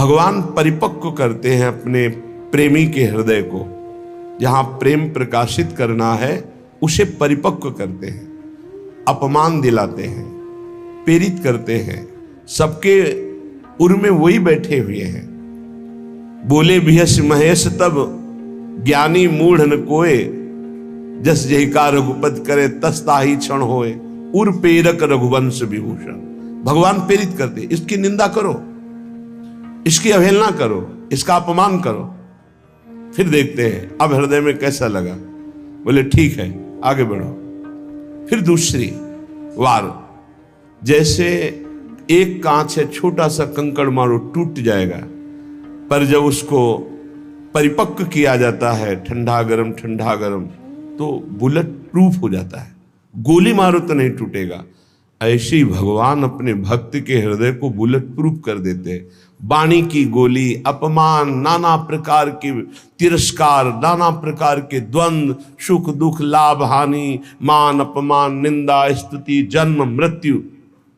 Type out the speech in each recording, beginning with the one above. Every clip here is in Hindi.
भगवान परिपक्व करते हैं अपने प्रेमी के हृदय को। जहां प्रेम प्रकाशित करना है उसे परिपक्व करते हैं, अपमान दिलाते हैं, प्रेरित करते हैं। सबके उर में वही बैठे हुए हैं। बोले भियस महेश तब ज्ञानी मूढ़ न कोय, जस जहिका रघुपति करे तस ताहि क्षण होए, उर प्रेरक रघुवंश विभूषण। भगवान प्रेरित करते, इसकी निंदा करो, इसकी अवहेलना करो, इसका अपमान करो, फिर देखते हैं अब हृदय में कैसा लगा। बोले ठीक है आगे बढ़ो। फिर दूसरी वार, जैसे एक कांच है, छोटा सा कंकड़ मारो टूट जाएगा, पर जब उसको परिपक्व किया जाता है, ठंडा गरम ठंडा गरम, तो बुलेट प्रूफ हो जाता है, गोली मारो तो नहीं टूटेगा। ऐसे ही भगवान अपने भक्त के हृदय को बुलेट प्रूफ कर देते हैं। वाणी की गोली, अपमान, नाना प्रकार के तिरस्कार, नाना प्रकार के द्वंद्व, सुख दुख, लाभ हानि, मान अपमान, निंदा स्तुति, जन्म मृत्यु,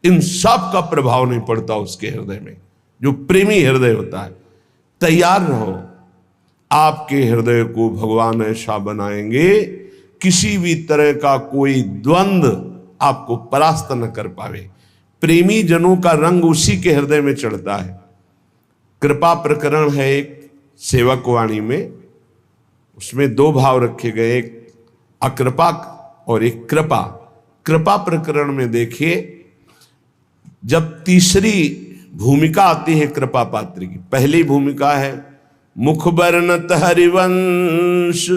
इन सब का प्रभाव नहीं पड़ता उसके हृदय में। जो प्रेमी हृदय होता है, तैयार रहो, आपके हृदय को भगवान ऐसा बनाएंगे किसी भी तरह का कोई द्वंद्व आपको परास्त न कर पावे। प्रेमी जनों का रंग उसी के हृदय में चढ़ता है। कृपा प्रकरण है एक सेवक वाणी में, उसमें दो भाव रखे गए, एक अकृपा और एक कृपा। कृपा प्रकरण में देखिए, जब तीसरी भूमिका आती है कृपा पात्र की, पहली भूमिका है मुख बरनत हरिवंश,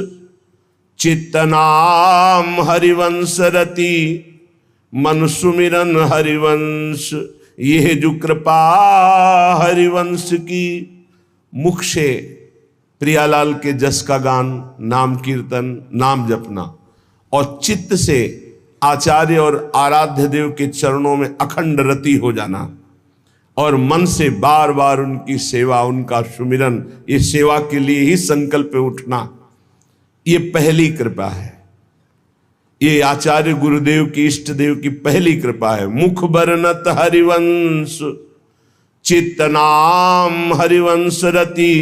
चित्तनाम हरिवंश रति, मन सुमिरन हरिवंश, यह जो कृपा हरिवंश की। मुख से प्रियालाल के जस का गान, नाम कीर्तन, नाम जपना, और चित्त से आचार्य और आराध्य देव के चरणों में अखंड रति हो जाना, और मन से बार बार उनकी सेवा, उनका सुमिरन, ये सेवा के लिए ही संकल्प उठना, ये पहली कृपा है। ये आचार्य गुरुदेव की, इष्ट देव की पहली कृपा है। मुख बरनत हरिवंश, चित्तनाम हरिवंश रति,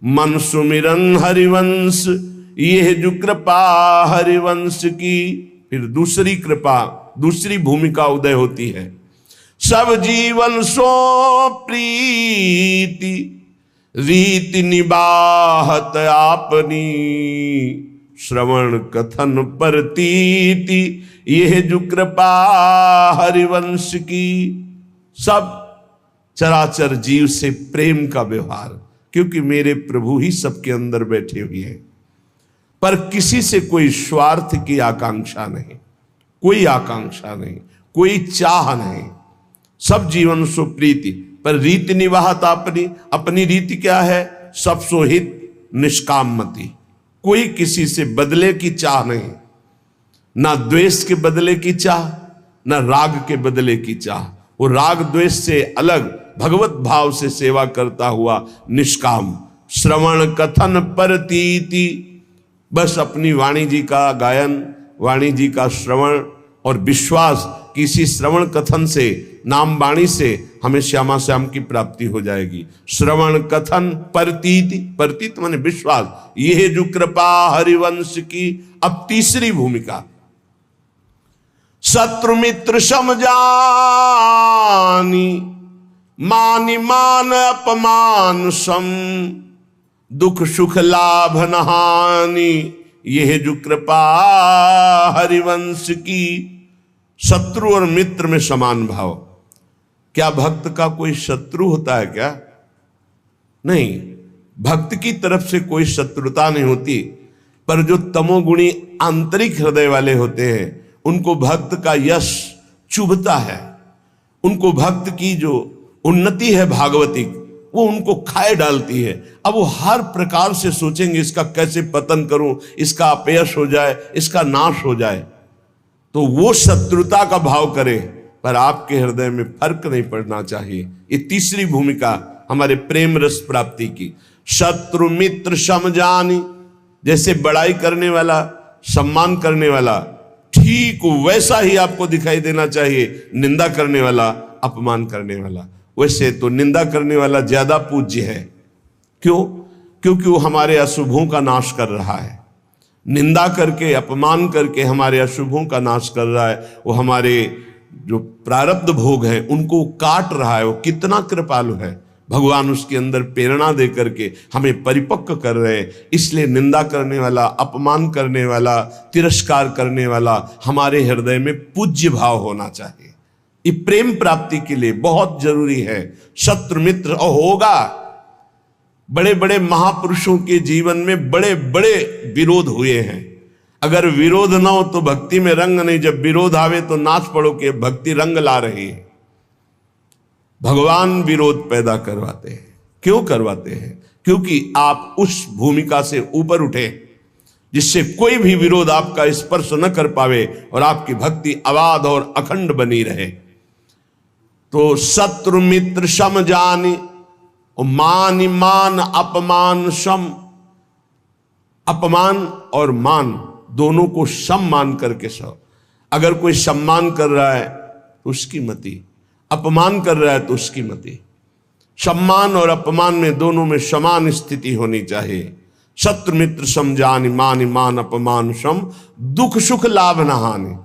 मन सुमिरन हरिवंश, यह जो कृपा हरिवंश की। फिर दूसरी कृपा, दूसरी भूमिका उदय होती है। सब जीवन सो प्रीति, रीति निबाहत आपनी, श्रवण कथन परतीति, यह जो कृपा हरिवंश की। सब चराचर जीव से प्रेम का व्यवहार, क्योंकि मेरे प्रभु ही सबके अंदर बैठे हुए हैं, पर किसी से कोई स्वार्थ की आकांक्षा नहीं, कोई आकांक्षा नहीं, कोई चाह नहीं। सब जीवन सो प्रीति, पर रीति निवाहत अपनी, अपनी रीति क्या है? सब सोहित निष्कामति, कोई किसी से बदले की चाह नहीं, ना द्वेष के बदले की चाह, ना राग के बदले की चाह। वो राग द्वेष से अलग भगवत भाव से सेवा करता हुआ निष्काम। श्रवण कथन परतीति, बस अपनी वाणी जी का गायन, वाणी जी का श्रवण और विश्वास, किसी श्रवण कथन से, नाम वाणी से हमें श्यामा श्याम की प्राप्ति हो जाएगी। श्रवण कथन परतीति, परतीत माने विश्वास, यह जो कृपा हरिवंश की। अब तीसरी भूमिका, शत्रु मित्र समझानी, मानि मान अपमान सम, दुख सुख लाभ नहानी, यह जो कृपा हरिवंश की। शत्रु और मित्र में समान भाव। क्या भक्त का कोई शत्रु होता है क्या? नहीं, भक्त की तरफ से कोई शत्रुता नहीं होती, पर जो तमोगुणी आंतरिक हृदय वाले होते हैं उनको भक्त का यश चुभता है, उनको भक्त की जो उन्नति है भागवतिक, वो उनको खाए डालती है। अब वो हर प्रकार से सोचेंगे इसका कैसे पतन करूं, इसका अपयश हो जाए, इसका नाश हो जाए, तो वो शत्रुता का भाव करे। पर आपके हृदय में फर्क नहीं पड़ना चाहिए। ये तीसरी भूमिका हमारे प्रेम रस प्राप्ति की। शत्रु मित्र समझानी, जैसे बड़ाई करने वाला, सम्मान करने वाला, ठीक वैसा ही आपको दिखाई देना चाहिए निंदा करने वाला, अपमान करने वाला। वैसे तो निंदा करने वाला ज्यादा पूज्य है। क्यों? क्योंकि वो हमारे अशुभों का नाश कर रहा है। निंदा करके, अपमान करके हमारे अशुभों का नाश कर रहा है। वो हमारे जो प्रारब्ध भोग हैं उनको काट रहा है। वो कितना कृपालु है। भगवान उसके अंदर प्रेरणा दे करके हमें परिपक्व कर रहे हैं। इसलिए निंदा करने वाला, अपमान करने वाला, तिरस्कार करने वाला हमारे हृदय में पूज्य भाव होना चाहिए। ये प्रेम प्राप्ति के लिए बहुत जरूरी है। शत्रु मित्र होगा। बड़े बड़े महापुरुषों के जीवन में बड़े बड़े विरोध हुए हैं। अगर विरोध ना हो तो भक्ति में रंग नहीं। जब विरोध आवे तो नाच पड़ो कि भक्ति रंग ला रही है। भगवान विरोध पैदा करवाते हैं। क्यों करवाते हैं? क्योंकि आप उस भूमिका से ऊपर उठे जिससे कोई भी विरोध आपका स्पर्श न कर पावे और आपकी भक्ति अबाध और अखंड बनी रहे। तो शत्रु मित्र सम जानी, मान मान अपमान सम। अपमान और मान दोनों को सम मान करके सो। अगर कोई सम्मान कर रहा है तो उसकी मति, अपमान कर रहा है तो उसकी मति। सम्मान और अपमान में दोनों में समान स्थिति होनी चाहिए। शत्रु मित्र सम जानि, मान मान अपमान सम। दुख सुख लाभ न हानि।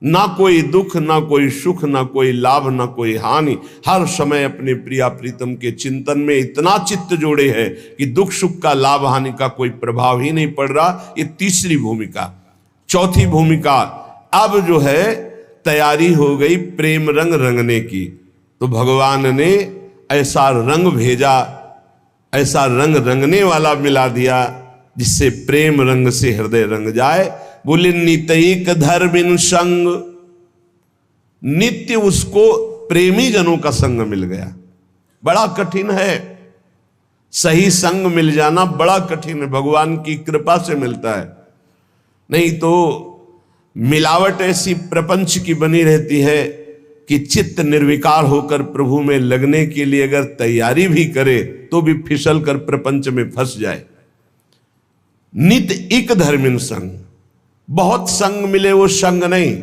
ना कोई दुख, ना कोई सुख, ना कोई लाभ, ना कोई हानि। हर समय अपने प्रिया प्रीतम के चिंतन में इतना चित्त जोड़े है कि दुख सुख का, लाभ हानि का कोई प्रभाव ही नहीं पड़ रहा। ये तीसरी भूमिका। चौथी भूमिका अब जो है तैयारी हो गई प्रेम रंग रंगने की। तो भगवान ने ऐसा रंग भेजा, ऐसा रंग रंगने वाला मिला दिया जिससे प्रेम रंग से हृदय रंग जाए। बोले नितैक धर्मिन संग। नित्य उसको प्रेमी जनों का संग मिल गया। बड़ा कठिन है, सही संग मिल जाना बड़ा कठिन है। भगवान की कृपा से मिलता है। नहीं तो मिलावट ऐसी प्रपंच की बनी रहती है कि चित्त निर्विकार होकर प्रभु में लगने के लिए अगर तैयारी भी करे तो भी फिसल कर प्रपंच में फंस जाए। नित इक धर्मिन संग। बहुत संग मिले वो संग नहीं।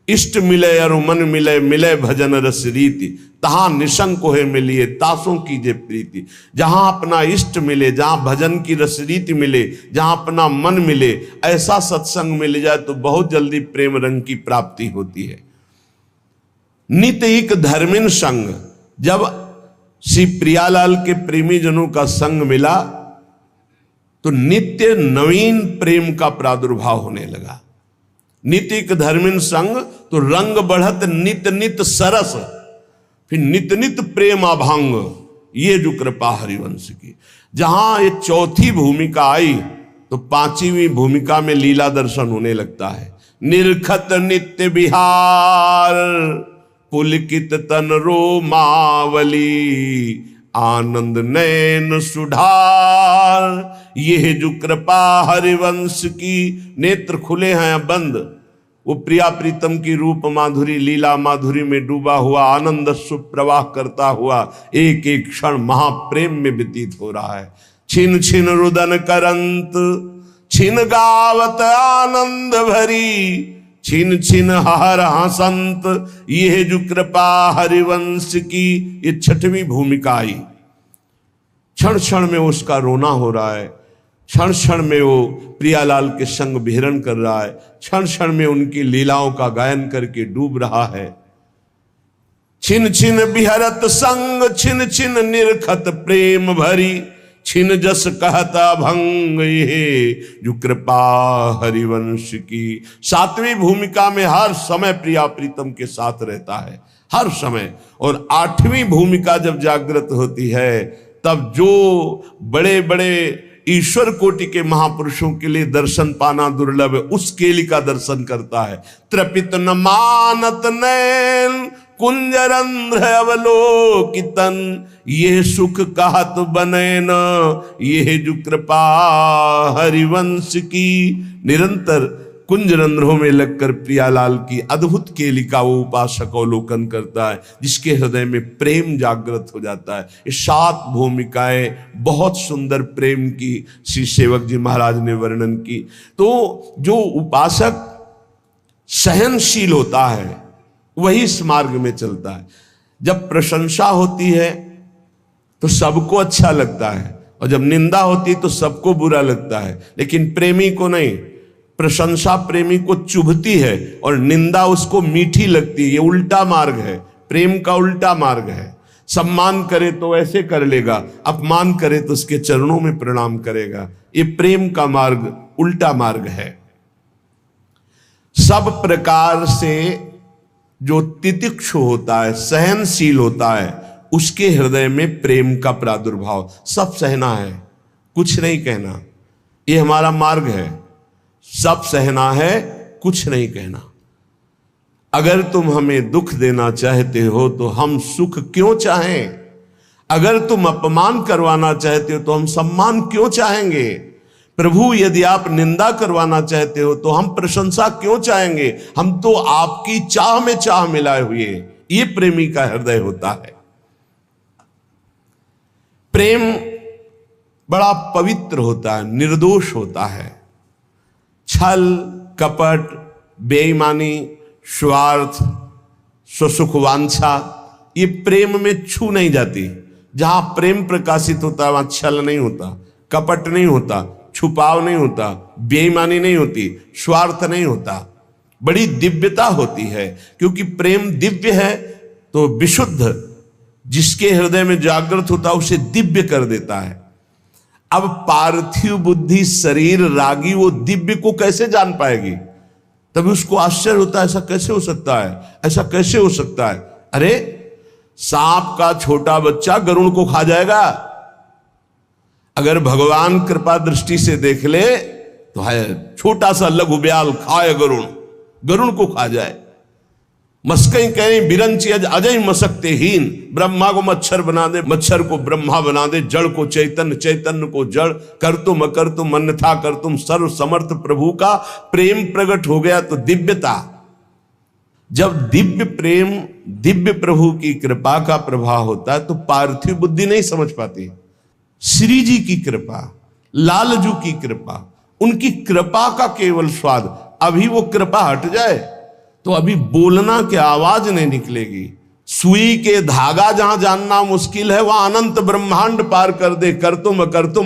इष्ट मिले और मन मिले, मिले भजन रस रीति। तहां निसंग को है मिलिए, तासों कीजे प्रीति। जहां अपना इष्ट मिले, जहां भजन की रस रीति मिले, जहां अपना मन मिले, ऐसा सत्संग मिल जाए तो बहुत जल्दी प्रेम रंग की प्राप्ति होती है। नित एक धर्मिन संग। जब श्री प्रियालाल के प्रेमी जनों का संग मिला तो नित्य नवीन प्रेम का प्रादुर्भाव होने लगा। नित्य एक धर्मिन संग तो रंग बढ़त नित नित सरस। फिर नित नित प्रेम अभंग। ये जो कृपा हरिवंश की। जहां ये चौथी भूमिका आई तो पांचवी भूमिका में लीला दर्शन होने लगता है। निरखत नित्य विहार, पुलकित तन रोमावली, आनंद नैन सुधार। ये जो कृपा हरिवंश की। नेत्र खुले हैं बंद। वो प्रिया प्रीतम की रूप माधुरी, लीला माधुरी में डूबा हुआ, आनंद सुप्रवाह करता हुआ एक एक क्षण महाप्रेम में व्यतीत हो रहा है। छिन छिन रुदन करंत, छिन गावत आनंद भरी, छिन छिन हर हसंत। यह जो कृपा हरिवंश की। ये छठवीं भूमिका आई। क्षण क्षण में उसका रोना हो रहा है। क्षण क्षण में वो प्रियालाल के संग विहरण कर रहा है। क्षण क्षण में उनकी लीलाओं का गायन करके डूब रहा है। छिन छिन बिहरत संग, छिन छिन निरखत प्रेम भरी, छिन जस कहता भंग। ये जो कृपा हरिवंश की। सातवीं भूमिका में हर समय प्रिया प्रीतम के साथ रहता है, हर समय। और आठवीं भूमिका जब जागृत होती है तब जो बड़े बड़े ईश्वर कोटि के महापुरुषों के लिए दर्शन पाना दुर्लभ है, उस केली का दर्शन करता है। त्रपित न मानत नैन, कुंजरंध्र अवलोकितन। ये सुख कहत बने न, ये जो कृपा हरिवंश की। निरंतर कुंजरंध्रों में लगकर प्रियालाल की अद्भुत केली का वो उपासक अवलोकन करता है, जिसके हृदय में प्रेम जागृत हो जाता है। ये 7 भूमिकाएं बहुत सुंदर प्रेम की श्री सेवक जी महाराज ने वर्णन की। तो जो उपासक सहनशील होता है वही इस मार्ग में चलता है। जब प्रशंसा होती है तो सबको अच्छा लगता है, और जब निंदा होती है तो सबको बुरा लगता है। लेकिन प्रेमी को नहीं, प्रशंसा प्रेमी को चुभती है और निंदा उसको मीठी लगती है। ये उल्टा मार्ग है, प्रेम का उल्टा मार्ग है। सम्मान करे तो ऐसे कर लेगा, अपमान करे तो उसके चरणों में प्रणाम करेगा। ये प्रेम का मार्ग उल्टा मार्ग है। सब प्रकार से जो तितिक्षु होता है, सहनशील होता है, उसके हृदय में प्रेम का प्रादुर्भाव। सब सहना है, कुछ नहीं कहना, ये हमारा मार्ग है। सब सहना है, कुछ नहीं कहना। अगर तुम हमें दुख देना चाहते हो तो हम सुख क्यों चाहें? अगर तुम अपमान करवाना चाहते हो तो हम सम्मान क्यों चाहेंगे? प्रभु, यदि आप निंदा करवाना चाहते हो तो हम प्रशंसा क्यों चाहेंगे? हम तो आपकी चाह में चाह मिलाए हुए। ये प्रेमी का हृदय होता है। प्रेम बड़ा पवित्र होता है, निर्दोष होता है। छल, कपट, बेईमानी, स्वार्थ, स्वसुखवांछा, ये प्रेम में छू नहीं जाती। जहां प्रेम प्रकाशित होता है वहां छल नहीं होता, कपट नहीं होता, छुपाव नहीं होता, बेईमानी नहीं होती, स्वार्थ नहीं होता। बड़ी दिव्यता होती है, क्योंकि प्रेम दिव्य है तो विशुद्ध जिसके हृदय में जागृत होता है उसे दिव्य कर देता है। अब पार्थिव बुद्धि शरीर रागी वो दिव्य को कैसे जान पाएगी? तभी उसको आश्चर्य होता है, ऐसा कैसे हो सकता है, ऐसा कैसे हो सकता है? अरे सांप का छोटा बच्चा गरुड़ को खा जाएगा। अगर भगवान कृपा दृष्टि से देख ले तो है छोटा सा लघु ब्याल खाए गरुड़, गरुड़ को खा जाए। मस्कई कहें बिरंची अजय मसकते हीन, ब्रह्मा को मच्छर बना दे, मच्छर को ब्रह्मा बना दे, जड़ को चैतन्य, चैतन्य को जड़, कर तुम अकर तुम अन्यथा कर तुम। सर्व समर्थ प्रभु का प्रेम प्रकट हो गया तो दिव्यता। जब दिव्य प्रेम, दिव्य प्रभु की कृपा का प्रभाव होता है तो पार्थिव बुद्धि नहीं समझ पाती। श्री जी की कृपा, लालजू की कृपा, उनकी कृपा का केवल स्वाद। अभी वो कृपा हट जाए तो अभी बोलना की आवाज नहीं निकलेगी। सुई के धागा जहां जानना मुश्किल है वहां अनंत ब्रह्मांड पार कर दे। कर तुम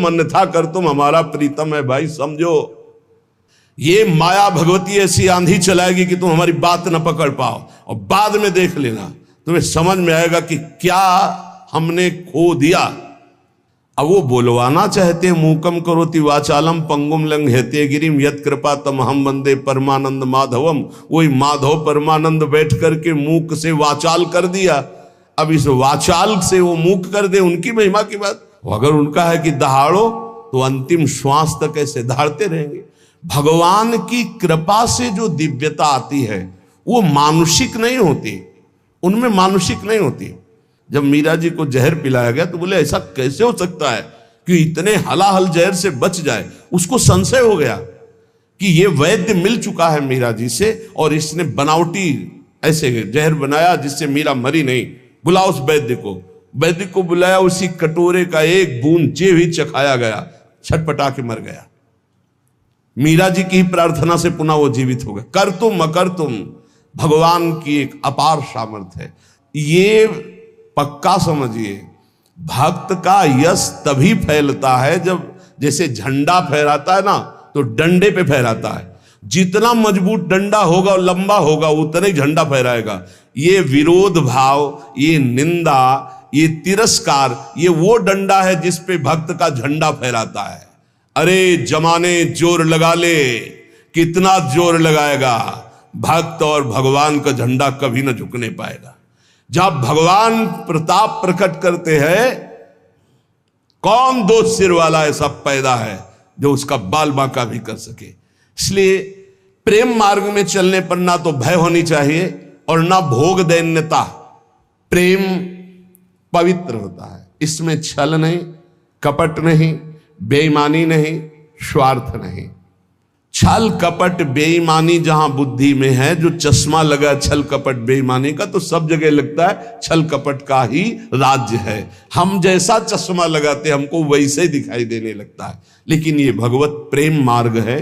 अन्यथा कर तुम हमारा प्रीतम है। भाई समझो, ये माया भगवती ऐसी आंधी चलाएगी कि तुम हमारी बात न पकड़ पाओ, और बाद में देख लेना तुम्हें समझ में आएगा कि क्या हमने खो दिया। अब वो बोलवाना चाहते हैं, मूकम करोति वाचालम पंगुम लंघयते गिरिम यत कृपा तम हम वंदे परमानंद माधवम। वही माधव परमानंद बैठ करके मूक से वाचाल कर दिया। अब इस वाचाल से वो मूक कर दे, उनकी महिमा की बात। अगर उनका है कि दहाड़ो तो अंतिम श्वास तक ऐसे दहाड़ते रहेंगे। भगवान की कृपा से जो दिव्यता आती है वो मानुषिक नहीं होती, उनमें मानुषिक नहीं होती। जब मीरा जी को जहर पिलाया गया तो बोले ऐसा कैसे हो सकता है कि इतने हलाहल जहर से बच जाए। उसको संशय हो गया कि ये वैद्य मिल चुका है मीरा जी से और इसने बनावटी ऐसे जहर बनाया जिससे मीरा मरी नहीं। बुलाओ उस वैद्य को। वैद्य को बुलाया, उसी कटोरे का एक बूंद जे भी चखाया गया, छटपटा के मर गया। मीरा जी की प्रार्थना से पुनः वो जीवित हो गए। कर तुम अकर तुम, भगवान की एक अपार सामर्थ्य है। ये पक्का समझिए, भक्त का यश तभी फैलता है जब जैसे झंडा फहराता है ना तो डंडे पे फहराता है। जितना मजबूत डंडा होगा, लंबा होगा, उतना ही झंडा फहराएगा। ये विरोध भाव, ये निंदा, ये तिरस्कार, ये वो डंडा है जिस पे भक्त का झंडा फहराता है। अरे जमाने जोर लगा ले, कितना जोर लगाएगा, भक्त और भगवान का झंडा कभी न झुकने पाएगा। जब भगवान प्रताप प्रकट करते हैं, कौन दो सिर वाला ऐसा पैदा है जो उसका बाल बांका भी कर सके। इसलिए प्रेम मार्ग में चलने पर ना तो भय होनी चाहिए और ना भोग दैन्यता। प्रेम पवित्र होता है, इसमें छल नहीं, कपट नहीं, बेईमानी नहीं, स्वार्थ नहीं। छल कपट बेईमानी जहां बुद्धि में है, जो चश्मा लगा छल कपट बेईमानी का, तो सब जगह लगता है छल कपट का ही राज्य है। हम जैसा चश्मा लगाते हमको वैसे ही दिखाई देने लगता है। लेकिन ये भगवत प्रेम मार्ग है,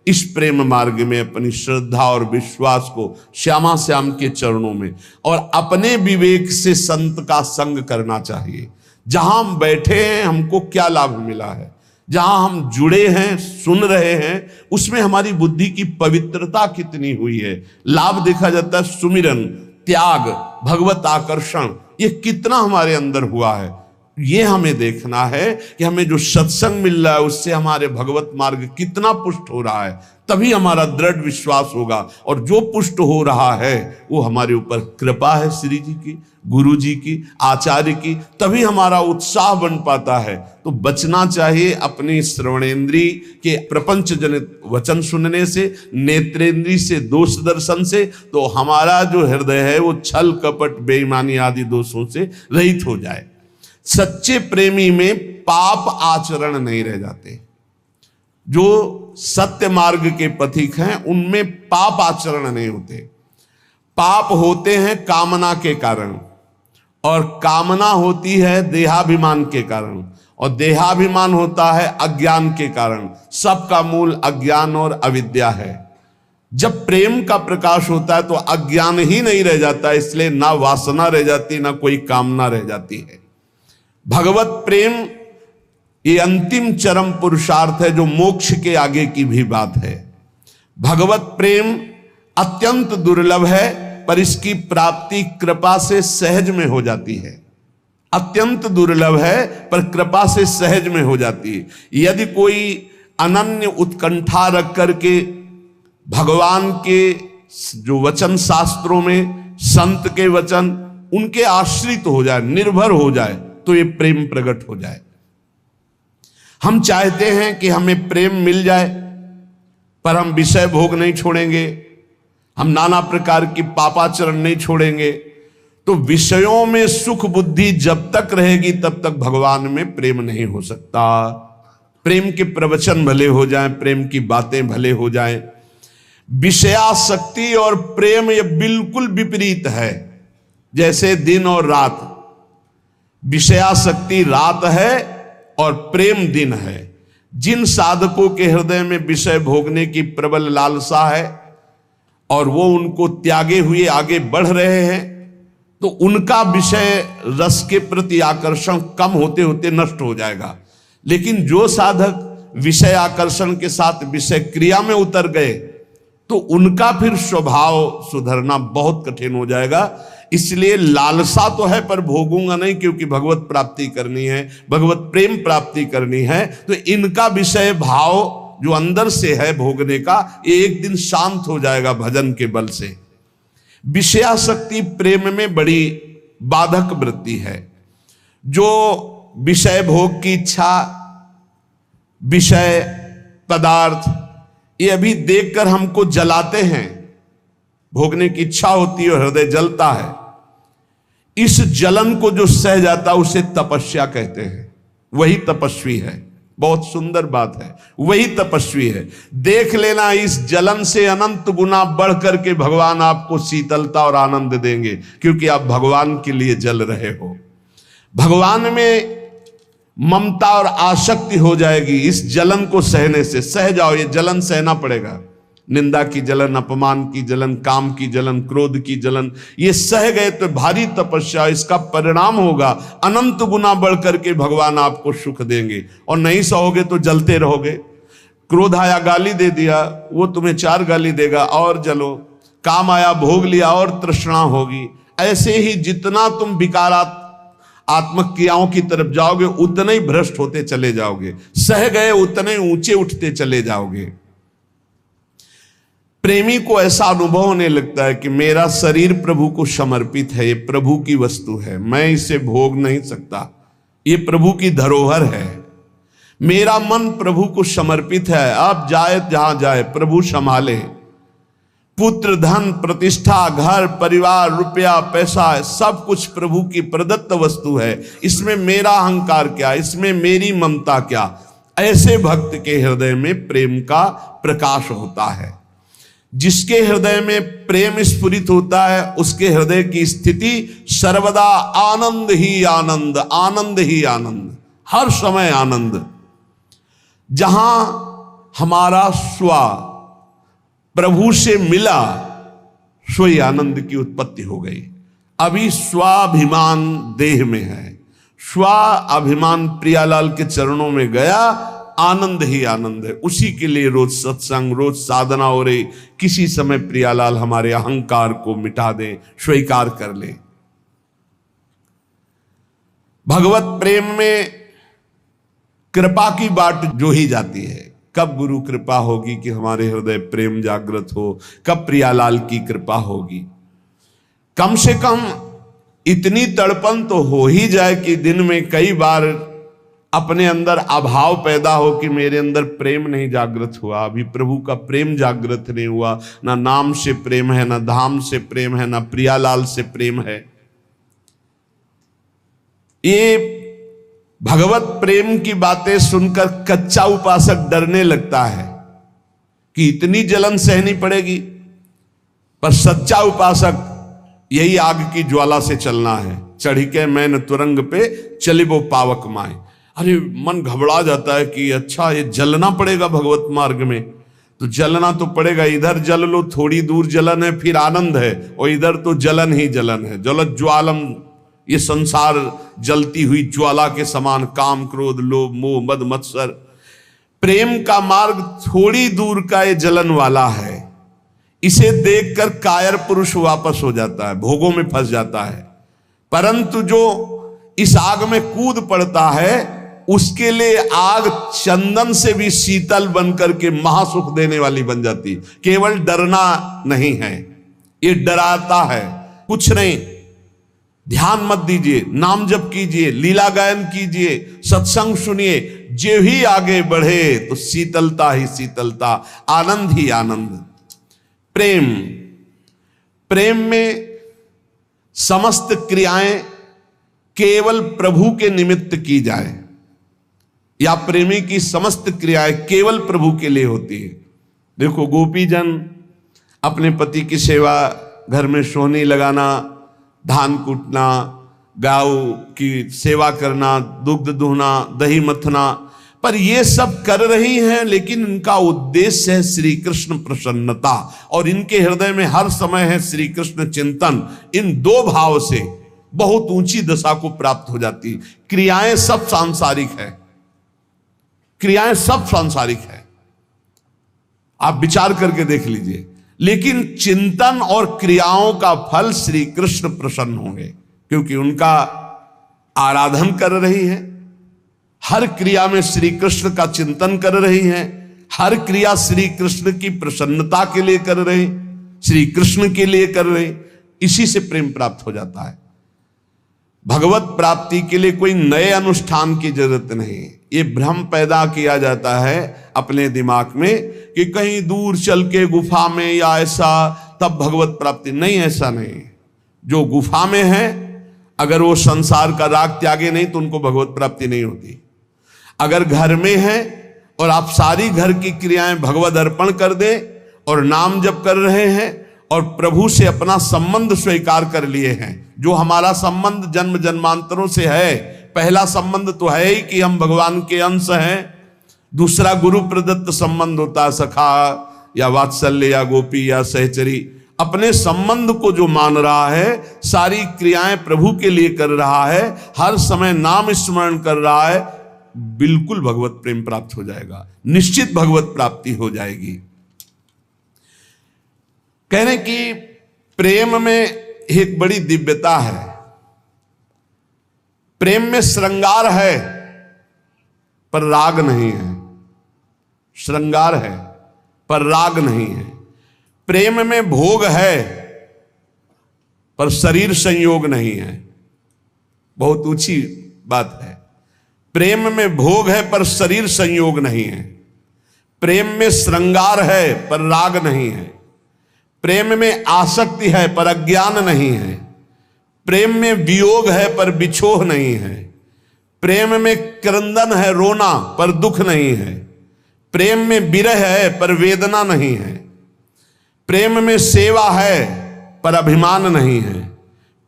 इस प्रेम मार्ग में अपनी श्रद्धा और विश्वास को श्यामा श्याम के चरणों में और अपने विवेक से संत का संग करना चाहिए। जहां हम बैठे हैं हमको क्या लाभ मिला है, जहां हम जुड़े हैं सुन रहे हैं उसमें हमारी बुद्धि की पवित्रता कितनी हुई है। लाभ देखा जाता है सुमिरन, त्याग, भगवत आकर्षण, ये कितना हमारे अंदर हुआ है। ये हमें देखना है कि हमें जो सत्संग मिल रहा है उससे हमारे भगवत मार्ग कितना पुष्ट हो रहा है, तभी हमारा दृढ़ विश्वास होगा। और जो पुष्ट हो रहा है वो हमारे ऊपर कृपा है श्री जी की, गुरु जी की, आचार्य की, तभी हमारा उत्साह बन पाता है। तो बचना चाहिए अपनी श्रवणेन्द्री के प्रपंच जनित वचन सुनने से, नेत्रेंद्री से दोष दर्शन से, तो हमारा जो हृदय है वो छल कपट बेईमानी आदि दोषों से रहित हो जाए। सच्चे प्रेमी में पाप आचरण नहीं रह जाते। जो सत्य मार्ग के पथिक हैं उनमें पाप आचरण नहीं होते। पाप होते हैं कामना के कारण, और कामना होती है देहाभिमान के कारण, और देहाभिमान होता है अज्ञान के कारण। सबका मूल अज्ञान और अविद्या है। जब प्रेम का प्रकाश होता है तो अज्ञान ही नहीं रह जाता, इसलिए ना वासना रह जाती ना कोई कामना रह जाती है। भगवत प्रेम ये अंतिम चरम पुरुषार्थ है जो मोक्ष के आगे की भी बात है। भगवत प्रेम अत्यंत दुर्लभ है, पर इसकी प्राप्ति कृपा से सहज में हो जाती है। अत्यंत दुर्लभ है पर कृपा से सहज में हो जाती है। यदि कोई अनन्य उत्कंठा रख करके भगवान के जो वचन शास्त्रों में, संत के वचन, उनके आश्रित हो जाए, निर्भर हो जाए, तो ये प्रेम प्रकट हो जाए। हम चाहते हैं कि हमें प्रेम मिल जाए, पर हम विषय भोग नहीं छोड़ेंगे, हम नाना प्रकार की पापाचरण नहीं छोड़ेंगे। तो विषयों में सुख बुद्धि जब तक रहेगी तब तक भगवान में प्रेम नहीं हो सकता। प्रेम के प्रवचन भले हो जाएं, प्रेम की बातें भले हो जाएं, विषयासक्ति और प्रेम ये बिल्कुल विपरीत है। जैसे दिन और रात, विषयासक्ति रात है और प्रेम दिन है। जिन साधकों के हृदय में विषय भोगने की प्रबल लालसा है और वो उनको त्यागे हुए आगे बढ़ रहे हैं, तो उनका विषय रस के प्रति आकर्षण कम होते होते नष्ट हो जाएगा। लेकिन जो साधक विषय आकर्षण के साथ विषय क्रिया में उतर गए तो उनका फिर स्वभाव सुधरना बहुत कठिन हो जाएगा। इसलिए लालसा तो है पर भोगूंगा नहीं, क्योंकि भगवत प्राप्ति करनी है, भगवत प्रेम प्राप्ति करनी है। तो इनका विषय भाव जो अंदर से है भोगने का, ये एक दिन शांत हो जाएगा भजन के बल से। विषयासक्ति प्रेम में बड़ी बाधक वृत्ति है। जो विषय भोग की इच्छा, विषय पदार्थ, ये अभी देखकर हमको जलाते हैं, भोगने की इच्छा होती है और हृदय जलता है। इस जलन को जो सह जाता है उसे तपस्या कहते हैं। वही तपस्वी है। बहुत सुंदर बात है, वही तपस्वी है। देख लेना, इस जलन से अनंत गुना बढ़ करके भगवान आपको शीतलता और आनंद देंगे, क्योंकि आप भगवान के लिए जल रहे हो। भगवान में ममता और आसक्ति हो जाएगी इस जलन को सहने से। सह जाओ, ये जलन सहना पड़ेगा। निंदा की जलन, अपमान की जलन, काम की जलन, क्रोध की जलन, ये सह गए तो भारी तपस्या, इसका परिणाम होगा अनंत गुना बढ़ करके भगवान आपको सुख देंगे। और नहीं सहोगे तो जलते रहोगे। क्रोध आया, गाली दे दिया, वो तुम्हें 4 गाली देगा और जलो। काम आया, भोग लिया और तृष्णा होगी। ऐसे ही जितना तुम विकारात्मक आत्मक क्रियाओं की तरफ जाओगे उतने ही भ्रष्ट होते चले जाओगे। सह गए उतने ऊंचे उठते चले जाओगे। प्रेमी को ऐसा अनुभव होने लगता है कि मेरा शरीर प्रभु को समर्पित है, ये प्रभु की वस्तु है, मैं इसे भोग नहीं सकता, ये प्रभु की धरोहर है। मेरा मन प्रभु को समर्पित है, अब जाए जहां जाए प्रभु संभाले। पुत्र, धन, प्रतिष्ठा, घर, परिवार, रुपया, पैसा, सब कुछ प्रभु की प्रदत्त वस्तु है। इसमें मेरा अहंकार क्या, इसमें मेरी ममता क्या। ऐसे भक्त के हृदय में प्रेम का प्रकाश होता है। जिसके हृदय में प्रेम स्फुरित होता है उसके हृदय की स्थिति सर्वदा आनंद ही आनंद, आनंद ही आनंद, हर समय आनंद। जहां हमारा स्व प्रभु से मिला, सोई आनंद की उत्पत्ति हो गई। अभी स्वाभिमान देह में है, स्वाभिमान प्रियालाल के चरणों में गया, आनंद ही आनंद है। उसी के लिए रोज सत्संग, रोज साधना हो रही। किसी समय प्रियालाल हमारे अहंकार को मिटा दे, स्वीकार कर ले। भगवत प्रेम में कृपा की बाट जो ही जाती है। कब गुरु कृपा होगी कि हमारे हृदय प्रेम जागृत हो, कब प्रियालाल की कृपा होगी। कम से कम इतनी तड़पन तो हो ही जाए कि दिन में कई बार अपने अंदर अभाव पैदा हो कि मेरे अंदर प्रेम नहीं जागृत हुआ, अभी प्रभु का प्रेम जागृत नहीं हुआ। ना नाम से प्रेम है, ना धाम से प्रेम है, ना प्रियालाल से प्रेम है। ये भगवत प्रेम की बातें सुनकर कच्चा उपासक डरने लगता है कि इतनी जलन सहनी पड़ेगी, पर सच्चा उपासक यही आग की ज्वाला से चलना है। चढ़ के मैन तुरंग पे चलिबो पावक माए। अरे मन घबरा जाता है कि अच्छा ये जलना पड़ेगा भगवत मार्ग में, तो जलना तो पड़ेगा। इधर जल लो, थोड़ी दूर जलन है फिर आनंद है, और इधर तो जलन ही जलन है। जलत ज्वालम, ये संसार जलती हुई ज्वाला के समान, काम क्रोध लोभ मोह मद मत्सर। प्रेम का मार्ग थोड़ी दूर का ये जलन वाला है। इसे देखकर कायर पुरुष वापस हो जाता है, भोगों में फंस जाता है। परंतु जो इस आग में कूद पड़ता है, उसके लिए आग चंदन से भी शीतल बनकर के महासुख देने वाली बन जाती। केवल डरना नहीं है, ये डराता है कुछ नहीं। ध्यान मत दीजिए, नाम जप कीजिए, लीला गायन कीजिए, सत्संग सुनिए। जो ही आगे बढ़े तो शीतलता ही शीतलता, आनंद ही आनंद। प्रेम, प्रेम में समस्त क्रियाएं केवल प्रभु के निमित्त की जाए, या प्रेमी की समस्त क्रियाएं केवल प्रभु के लिए होती है। देखो, गोपीजन अपने पति की सेवा, घर में सोहनी लगाना, धान कूटना, गाय की सेवा करना, दुग्ध दुहना, दही मथना, पर ये सब कर रही हैं, लेकिन इनका उद्देश्य है श्री कृष्ण प्रसन्नता, और इनके हृदय में हर समय है श्री कृष्ण चिंतन। इन दो भाव से बहुत ऊंची दशा को प्राप्त हो जाती है। क्रियाएं सब सांसारिक है, क्रियाएं सब सांसारिक है, आप विचार करके देख लीजिए। लेकिन चिंतन और क्रियाओं का फल श्री कृष्ण प्रसन्न होंगे, क्योंकि उनका आराधन कर रही है। हर क्रिया में श्री कृष्ण का चिंतन कर रही है, हर क्रिया श्री कृष्ण की प्रसन्नता के लिए कर रहे, श्री कृष्ण के लिए कर रहे। इसी से प्रेम प्राप्त हो जाता है। भगवत प्राप्ति के लिए कोई नए अनुष्ठान की जरूरत नहीं। ये भ्रम पैदा किया जाता है अपने दिमाग में कि कहीं दूर चल के गुफा में या ऐसा तब भगवत प्राप्ति। नहीं, ऐसा नहीं। जो गुफा में है, अगर वो संसार का राग त्यागे नहीं तो उनको भगवत प्राप्ति नहीं होती। अगर घर में है और आप सारी घर की क्रियाएं भगवत अर्पण कर दें और नाम जप कर रहे हैं और प्रभु से अपना संबंध स्वीकार कर लिए हैं, जो हमारा संबंध जन्म जन्मांतरों से है। पहला संबंध तो है ही कि हम भगवान के अंश हैं। दूसरा गुरु प्रदत्त संबंध होता है, सखा या वात्सल्य या गोपी या सहचरी। अपने संबंध को जो मान रहा है, सारी क्रियाएं प्रभु के लिए कर रहा है, हर समय नाम स्मरण कर रहा है, बिल्कुल भगवत प्रेम प्राप्त हो जाएगा, निश्चित भगवत प्राप्ति हो जाएगी। कहने की प्रेम में एक बड़ी दिव्यता है। प्रेम में श्रृंगार है पर राग नहीं है, श्रृंगार है पर राग नहीं है। प्रेम में भोग है पर शरीर संयोग नहीं है। बहुत ऊंची बात है। प्रेम में भोग है पर शरीर संयोग नहीं है। प्रेम में श्रृंगार है पर राग नहीं है। प्रेम में आसक्ति है पर अज्ञान नहीं है। प्रेम में वियोग है पर बिछोह नहीं है। प्रेम में क्रंदन है, रोना, पर दुख नहीं है। प्रेम में विरह है पर वेदना नहीं है। प्रेम में सेवा है पर अभिमान नहीं है।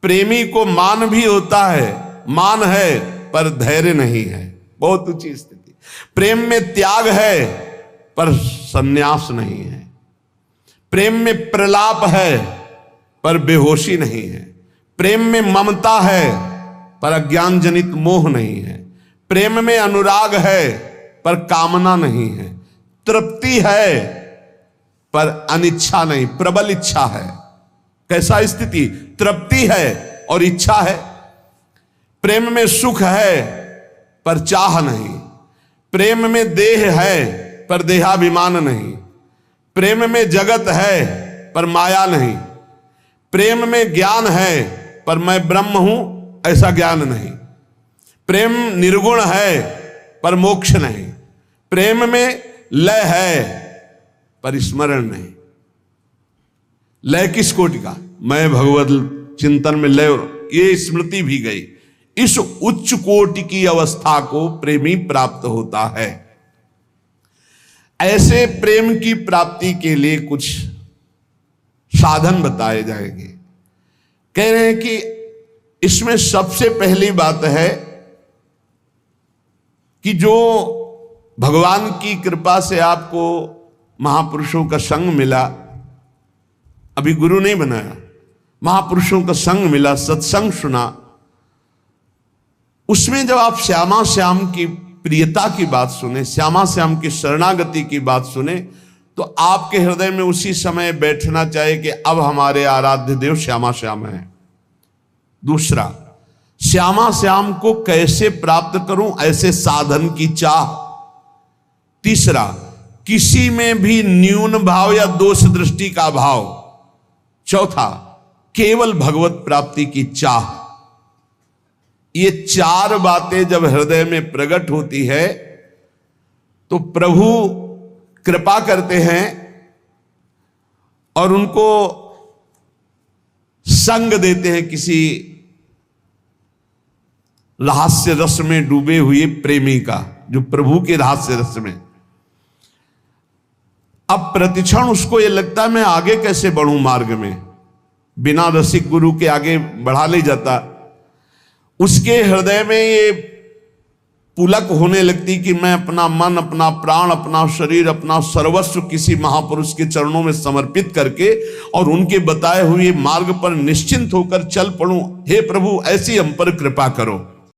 प्रेमी को मान भी होता है, मान है पर धैर्य नहीं है। बहुत ऊंची स्थिति। प्रेम में त्याग है पर संन्यास नहीं है। प्रेम में प्रलाप है पर बेहोशी नहीं है। प्रेम में ममता है पर अज्ञान जनित मोह नहीं है। प्रेम में अनुराग है पर कामना नहीं है। तृप्ति है पर अनिच्छा नहीं, प्रबल इच्छा है। कैसा स्थिति? तृप्ति है और इच्छा है। प्रेम में सुख है पर चाह नहीं। प्रेम में देह है पर देहाभिमान नहीं। प्रेम में जगत है पर माया नहीं। प्रेम में ज्ञान है पर मैं ब्रह्म हूं ऐसा ज्ञान नहीं। प्रेम निर्गुण है पर मोक्ष नहीं। प्रेम में लय है पर स्मरण नहीं। लय किस कोटि का? मैं भगवत चिंतन में लय, ये स्मृति भी गई। इस उच्च कोटि की अवस्था को प्रेमी प्राप्त होता है। ऐसे प्रेम की प्राप्ति के लिए कुछ साधन बताए जाएंगे। कह रहे हैं कि इसमें सबसे पहली बात है कि जो भगवान की कृपा से आपको महापुरुषों का संग मिला, अभी गुरु नहीं बनाया, महापुरुषों का संग मिला, सत्संग सुना, उसमें जब आप श्यामा श्याम की प्रियता की बात सुने, श्यामा श्याम की शरणागति की बात सुने, तो आपके हृदय में उसी समय बैठना चाहिए कि अब हमारे आराध्य देव श्यामा श्याम हैं। दूसरा, श्यामा श्याम को कैसे प्राप्त करूं, ऐसे साधन की चाह। तीसरा, किसी में भी न्यून भाव या दोष दृष्टि का भाव। चौथा, केवल भगवत प्राप्ति की चाह। ये चार बातें जब हृदय में प्रकट होती है तो प्रभु कृपा करते हैं और उनको संग देते हैं किसी रहस्य रस में डूबे हुए प्रेमी का, जो प्रभु के रहस्य रस में। अब प्रतिक्षण उसको यह लगता है मैं आगे कैसे बढ़ूं मार्ग में, बिना रसिक गुरु के आगे बढ़ा नहीं जाता। उसके हृदय में ये पुलक होने लगती कि मैं अपना मन, अपना प्राण, अपना शरीर, अपना सर्वस्व किसी महापुरुष के चरणों में समर्पित करके और उनके बताए हुए मार्ग पर निश्चिंत होकर चल पड़ूं। हे प्रभु, ऐसी हम पर कृपा करो।